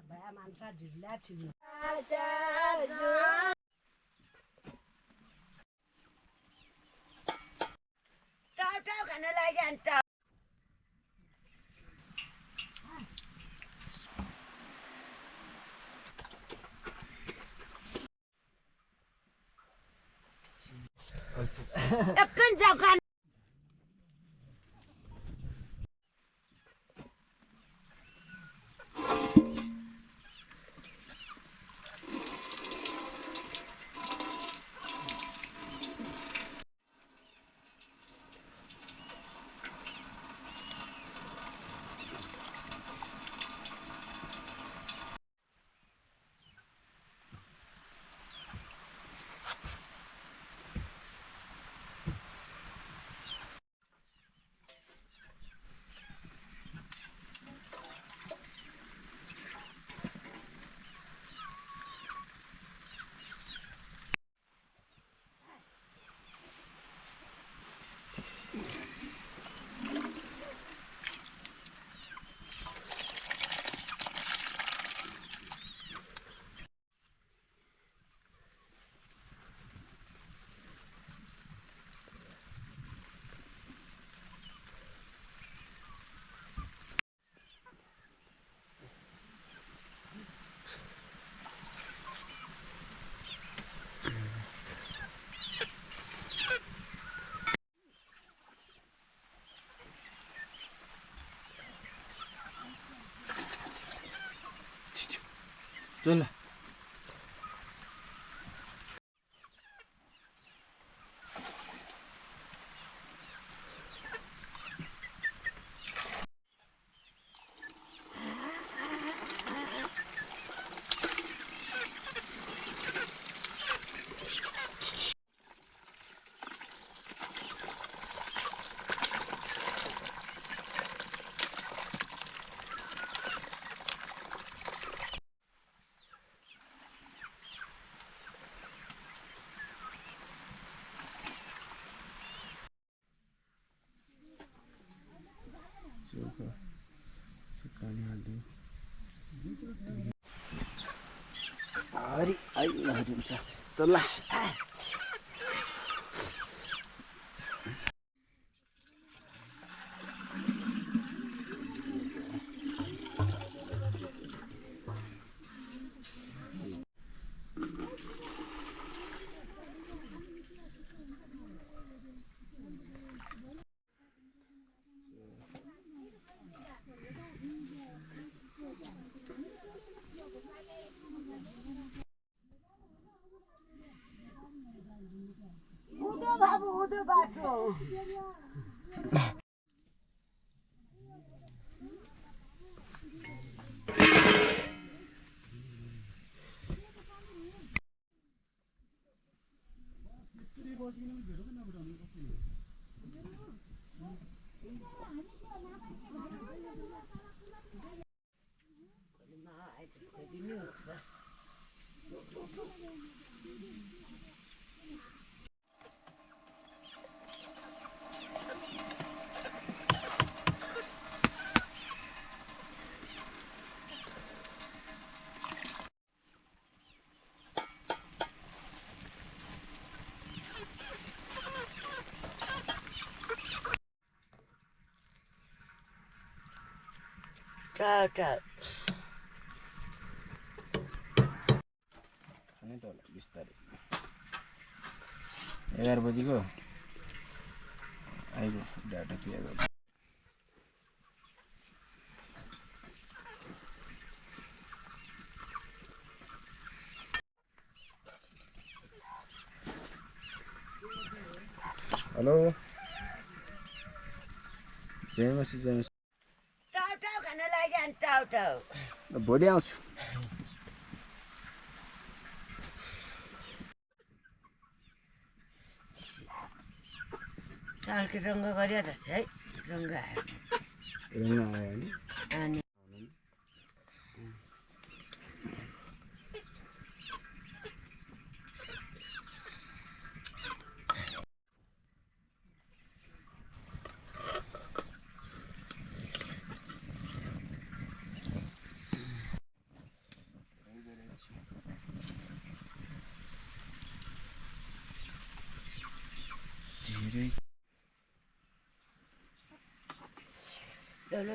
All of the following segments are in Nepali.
भया मान्छ ढिल्ला ठिल्ला टाउ खान लागि अन्त एकन जाऊ चल हरि हरि हुन्छ चल उदो बाबु उदो बाटो चाउ चाउ खानै त होला बिस्तारै 11 बजीको आइगयो डाटा क्लियर गर्नु हेलो जयमसी टाउ खान लागि अन्त टाउ भोलि आउँछु चालको रङ्ग गरेर छ है रङ्ग आयो अनि धेरै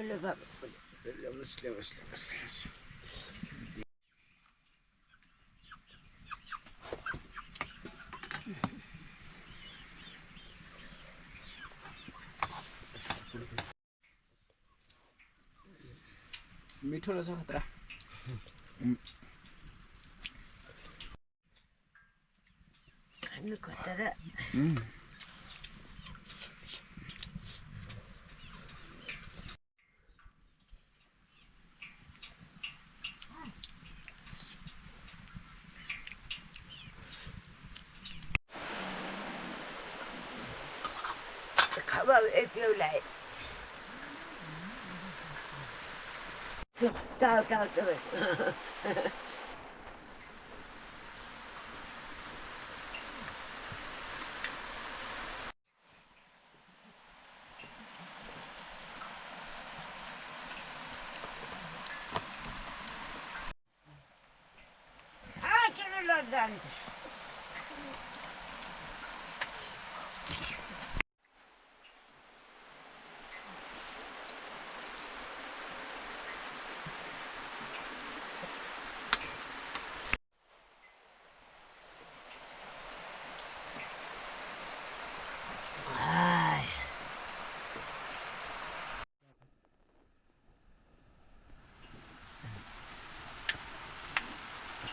ल बाबा ल्याउनुहोस् मिठो रहेछ खतरा खानु खतरा खावा एक लाई टाउ जान्छ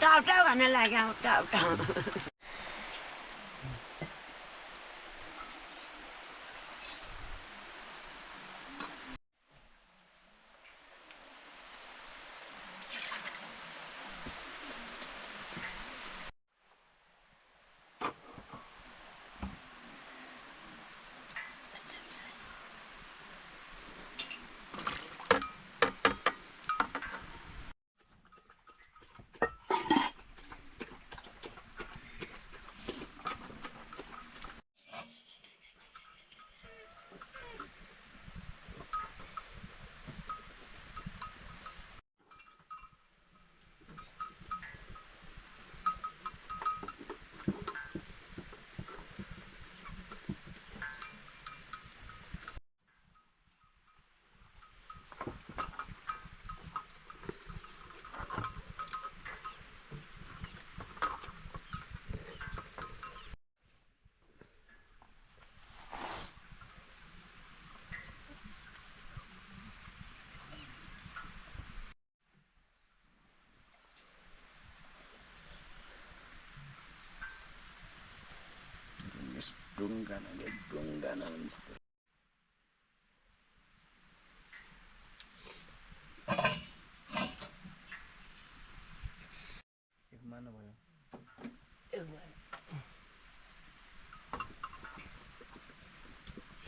टाउ खान लाग्यो टाउ ढुङ्गाना भन्छ एक माना भयो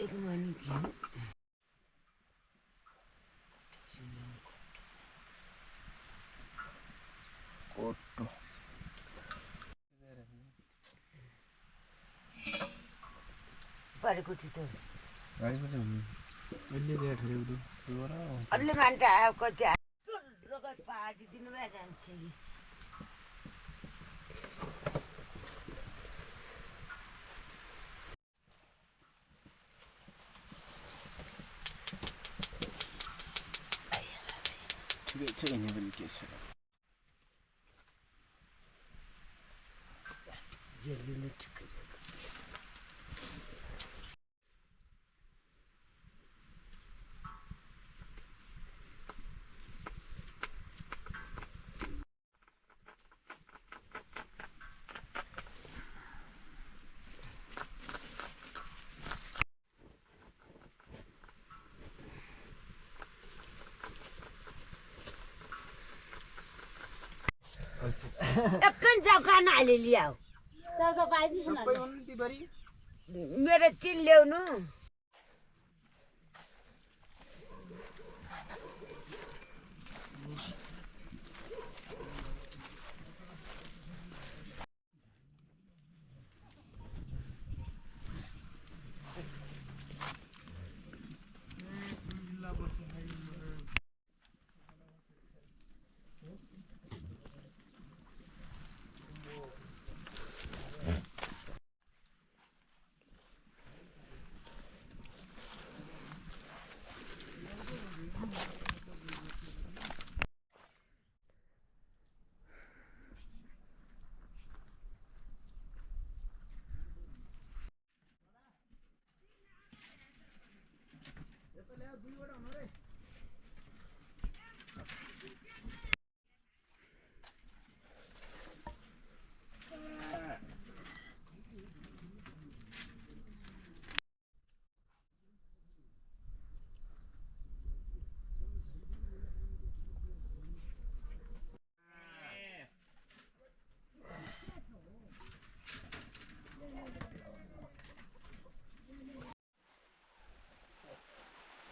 एक मानी कोटो परेको थियो त गाडीको चाहिँ अहिले ल्याएर ठेरेको अलि मान्छे आयो कति रगत पाहाडी दिनुभयो जान्छ ठिकै छ हिँड्ने पनि के छ जेलले ठिकै एकन जग्गामा हाले ल्याऊ जग्गा पाइदिनु न सबै हुन् तिबरी मेरो तिल ल्याउनु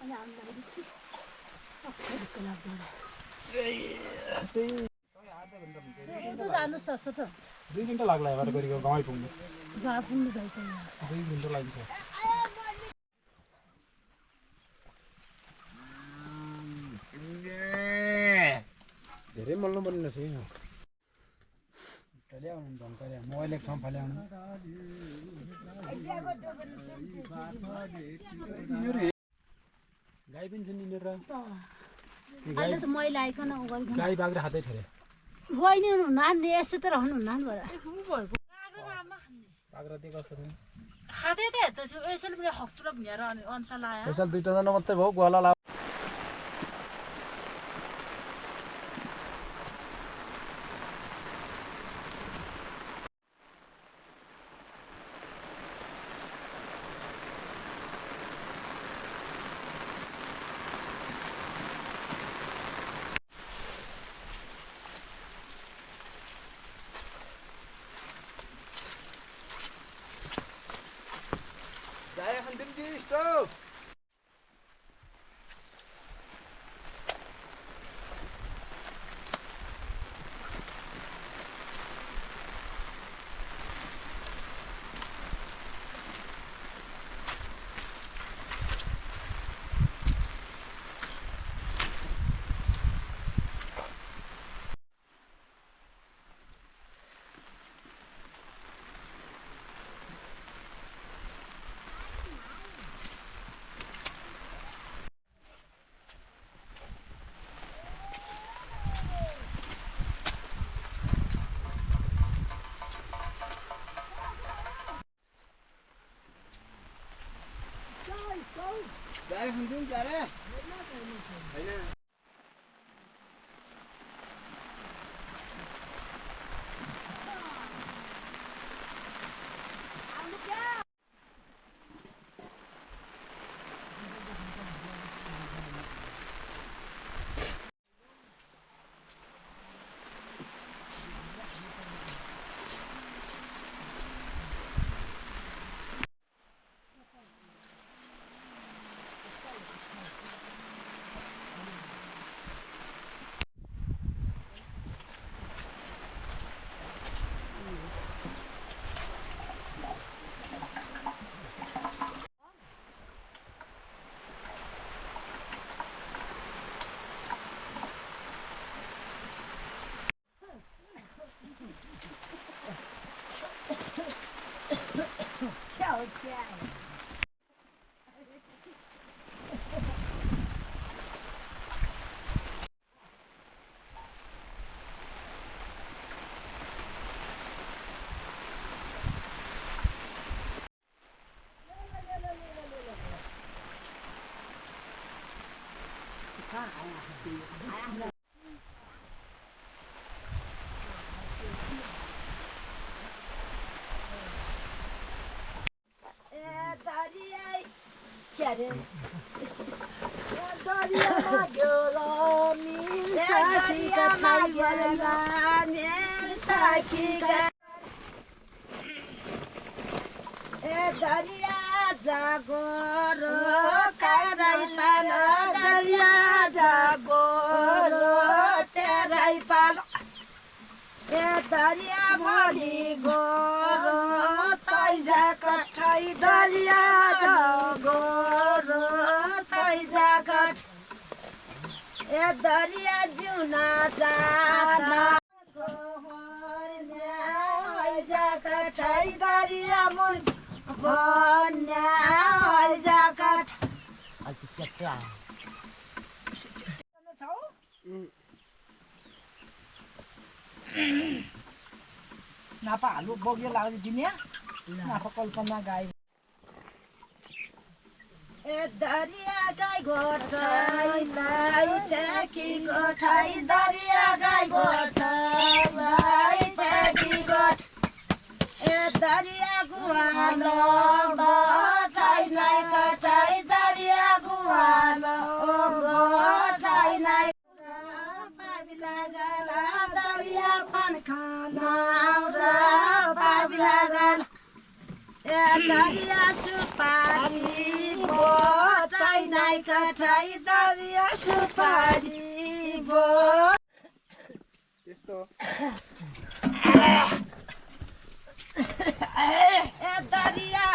अनि हामीलाई दिछि अलिक लाग्दैन उता जानु सस्तो हुन्छ 2 घन्टा लाग्ला यार गरेको गाउँ पुग्नु गाउँ पुग्नु भइछ 2 घन्टा लाग्छ धेरै मल्नु पर्ने रहेछ यहाँ ल्याउनु ढङ्कले मोबाइल एक ठाउँ फाल्याउनु गाई पनि छ नि र अहिले त मैला आइकन उगाइकन गाई बाख्रा खाँदै ठरे बहिनी हुनुहुन्न यसो त रहनु हुन्न नि बरा बाख्रा त्यो कस्तो छ खाँदै त हेर्दै छु यसैले पनि हक्चुर भनेर अनि अन्त लायो यसले 2 जना मात्रै भयो गोला ला Stop! Jare hunjung jare. Haina. दरिया जागोरो कारै पालो दरिया जागोरो तेरै पालो ए दरिया भोलि गोरो तैजा कठै दरिया जागोरो तैजा कठ ए दरिया जिउना जाना तैजा कठै दरिया मुर Bonya jagat. Aku cek ya. Napa alu bognya lagi gini ya? Napa kल्पना गाई? ए दरिया गाई गोठाई दाई चकी गोठाई दरिया गाई गोठाई चकी गोठ ए दरिया गुवालो गोठाई नाई कठाई दरिया गुवालो गोठाई नाई पाबिला गला दरिया पान खाना पाबिला गला दरिया सुपारी बोटाई नाई कठाई दरिया सुपारी बोट यस्तो दरिया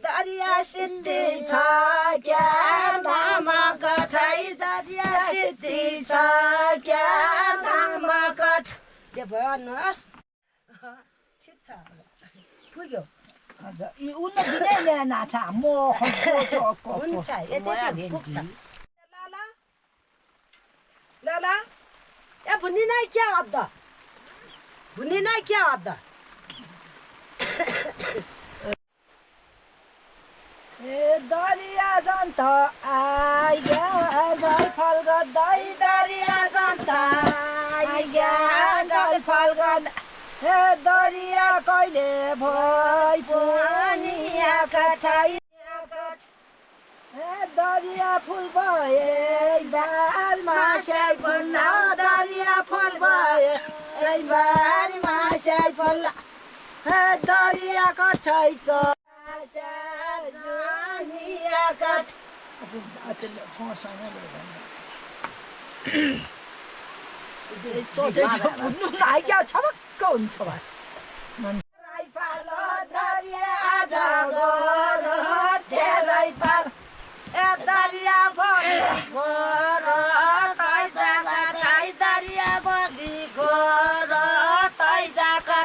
दरिया सिद्धि छ ज्ञान धाम कठाई दरिया सिद्धि छ ज्ञान धाम कठ के भन्नुहोस् ठिक छ पुग्यो उन्नत दिँदै नाचा म हुन्छ यति पुग्छ लाला ए भुन्नी नै क्या अद्दा भुन्नी नै क्या अद्दा ए दरिया जन्त आइया फल गर्दै दरिया जन्ता आइया फल गर्दा ए दरिया कहिले भइ पानिया कठाई ए दरिया फुल भए बारमा मासै फुल्ला दरिया फल भए ए बारीमा मासै फुल्ला ए दरिया कठाइ छ जानिया कठ उड्नु लाग्यो छपक्क हुन्छ भाइ राई पालो दरिया जगोर धेरै पाल ए दरिया बढी गोर तै जगा ठाई दरिया बढी गोर तै जगा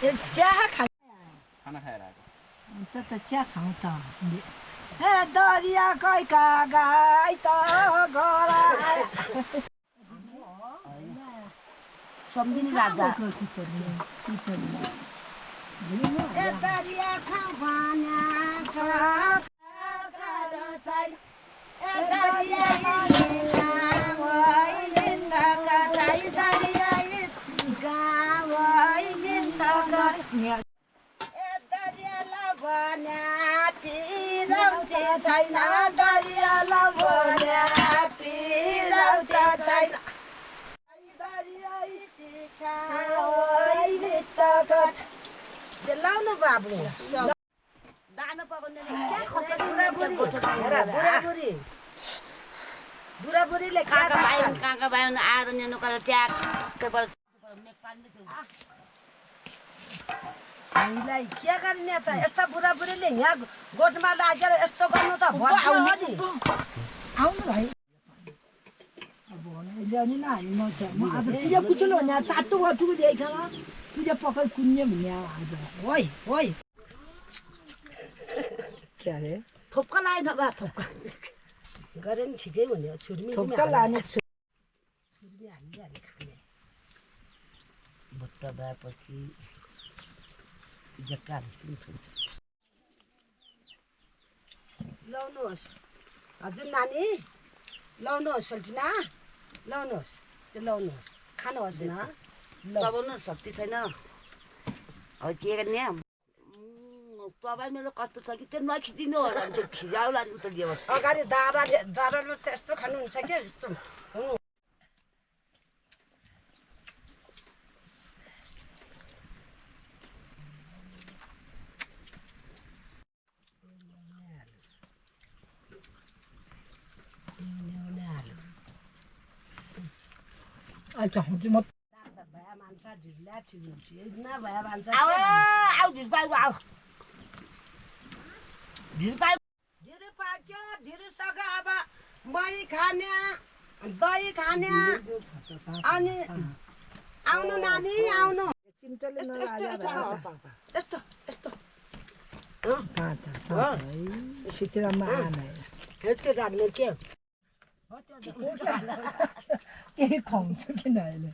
चिया खा खाना खाएर आएको त चिया खाउँ त ए दरिया कैका गाई त गरा सम्झिने राजा ए दरिया खाऊ भन्या छैन ए दरिया गावै निन्दा कठाई दरिया गावै निन्दा कठाई ए दरिया लभन्या पिरौती छैन दरिया लभन्या पिरौती छैन लाउनु बाबु दाना पकाउने बुढाबुढीले काका बायन आएर नेनु कर ट्याक टेबल हामीलाई के गर्ने त यस्ता बुढाबुढीले यहाँ गोठमा लागेर यस्तो गर्नु त भन्नु हो नि आउनु भाइ अब ल्याउनु न हामी म आज पूजा कुचुलो भने चाटो वाटुको देखा पूजा पकाइ कुन्ने भन्ने आज होइ होइ के अरे थोक्का लाएन बा थोक्का गरे नि ठिकै हुने हो छुर्मी थोक्का लाने छुर्मी हाल्ने खाने भुट्टा भएपछि जक्का लाउनुहोस् हजुर नानी लाउनुहोस् सल्टिना लाउनुहोस् त्यो लाउनुहोस् खानुहोस् न चबाउनु शक्ति छैन अब के गर्ने तपाईँ मेरो कस्तो छ कि त्यो नखिदिनु होला त्यो खिजाउला नि उता दियो अगाडि दादाले त्यस्तो खानुहुन्छ क्या यस्तो अच्छा हुन्छ म भया मान्छ ढिला ठिक हुन्छ नभया मान्छ आऊ ढिर्पाइको आऊ ढिरो पाक्यो ढिरो सक्यो अब मही खाने दही खाने अनि आउनु नानी आउनु चिम्टोले यस्तो यस्तो सितिरामा आएन यस्तो राख्नु के के खुवाउँछु किन अहिले